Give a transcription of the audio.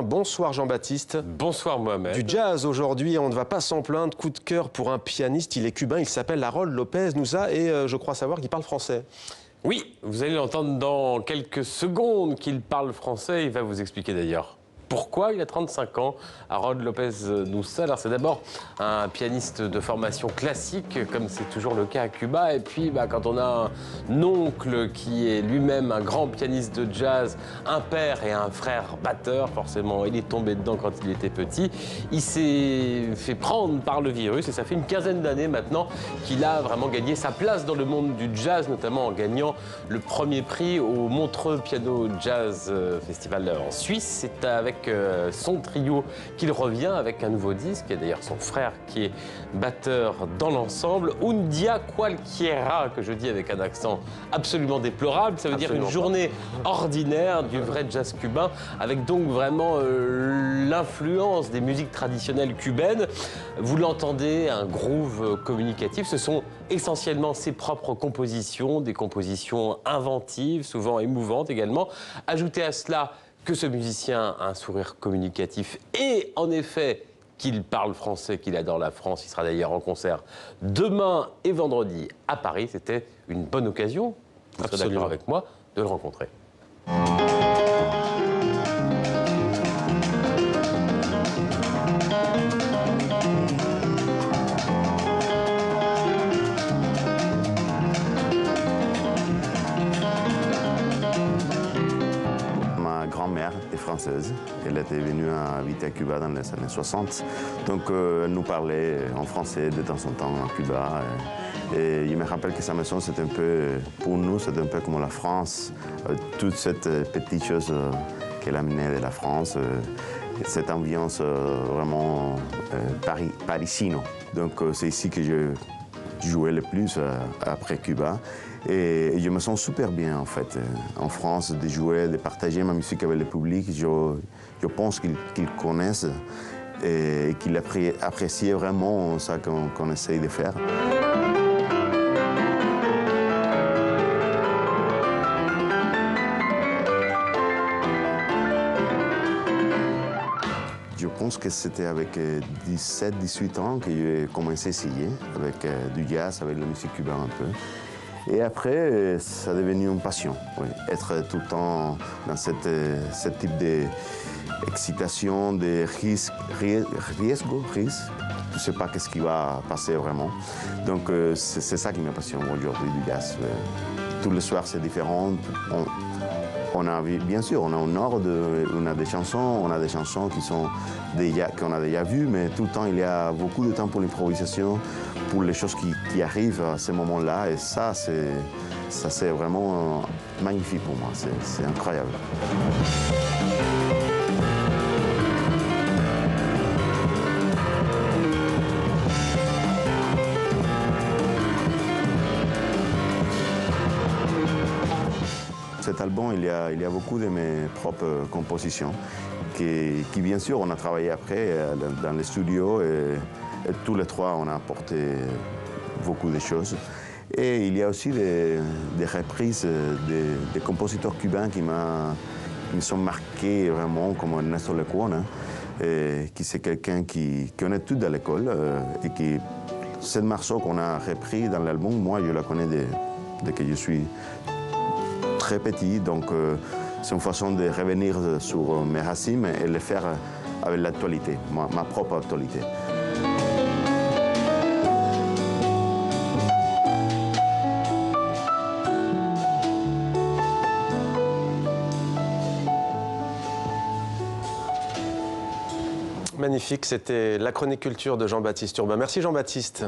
Bonsoir Jean-Baptiste. Bonsoir Mohamed. Du jazz aujourd'hui, on ne va pas s'en plaindre. Coup de cœur pour un pianiste, il est cubain, il s'appelle Harold Lopez Nussa et je crois savoir qu'il parle français. Oui, vous allez l'entendre dans quelques secondes qu'il parle français. Il va vous expliquer d'ailleurs pourquoi il a 35 ans. Harold Lopez Nussa, alors c'est d'abord un pianiste de formation classique, comme c'est toujours le cas à Cuba. Et puis, quand on a un oncle qui est lui-même un grand pianiste de jazz, un père et un frère batteur, forcément, il est tombé dedans quand il était petit. Il s'est fait prendre par le virus et ça fait une quinzaine d'années maintenant qu'il a vraiment gagné sa place dans le monde du jazz, notamment en gagnant le premier prix au Montreux Piano Jazz Festival en Suisse. C'est avec son trio qu'il revient avec un nouveau disque. Il y a d'ailleurs son frère qui est batteur dans l'ensemble. Un día cualquiera, que je dis avec un accent absolument déplorable. Ça veut dire une journée ordinaire du vrai jazz cubain, avec donc vraiment l'influence des musiques traditionnelles cubaines. Vous l'entendez, un groove communicatif. Ce sont essentiellement ses propres compositions, des compositions inventives, souvent émouvantes également. Ajoutez à cela que ce musicien a un sourire communicatif et en effet qu'il parle français, qu'il adore la France. Il sera d'ailleurs en concert demain et vendredi à Paris. C'était une bonne occasion, vous serez d'accord avec moi, de le rencontrer. Ma grand-mère est française. Elle était venue habiter à Cuba dans les années 60. Donc elle nous parlait en français de temps en temps à Cuba. Et il me rappelle que sa maison, c'est un peu, pour nous, c'est un peu comme la France. Toute cette petite chose qu'elle amenait de la France, cette ambiance vraiment parisino. Donc c'est ici que je jouais le plus après Cuba. Et je me sens super bien, en fait, en France, de jouer, de partager ma musique avec le public. Je pense qu'ils connaissent et qu'ils apprécient vraiment ça qu'on essaye de faire. Je pense que c'était avec 17-18 ans que j'ai commencé à essayer avec du jazz, avec la musique cubaine un peu. Et après, ça est devenu une passion. Oui. Être tout le temps dans ce type d'excitation, de risque. Tu ne sais pas ce qui va passer vraiment. Donc c'est ça qui me passionne aujourd'hui du jazz. Tous les soirs, c'est différent. Bien sûr, on a un ordre, on a des chansons qu'on a déjà vues, mais tout le temps, il y a beaucoup de temps pour l'improvisation, pour les choses qui arrivent à ce moment-là. Et ça, c'est vraiment magnifique pour moi, c'est incroyable. Cet album, il y a beaucoup de mes propres compositions qui bien sûr, on a travaillé après dans les studios et tous les trois, on a apporté beaucoup de choses. Et il y a aussi des reprises des compositeurs cubains qui me sont marqués vraiment, comme Ernesto Lecuona, qui c'est quelqu'un qui connaît tout à l'école et qui, cette morceau qu'on a repris dans l'album, moi, je la connais dès que je suis très petit, donc c'est une façon de revenir sur mes racines et le faire avec l'actualité, ma propre actualité. Magnifique, c'était la chronique culture de Jean-Baptiste Urbain. Merci Jean-Baptiste.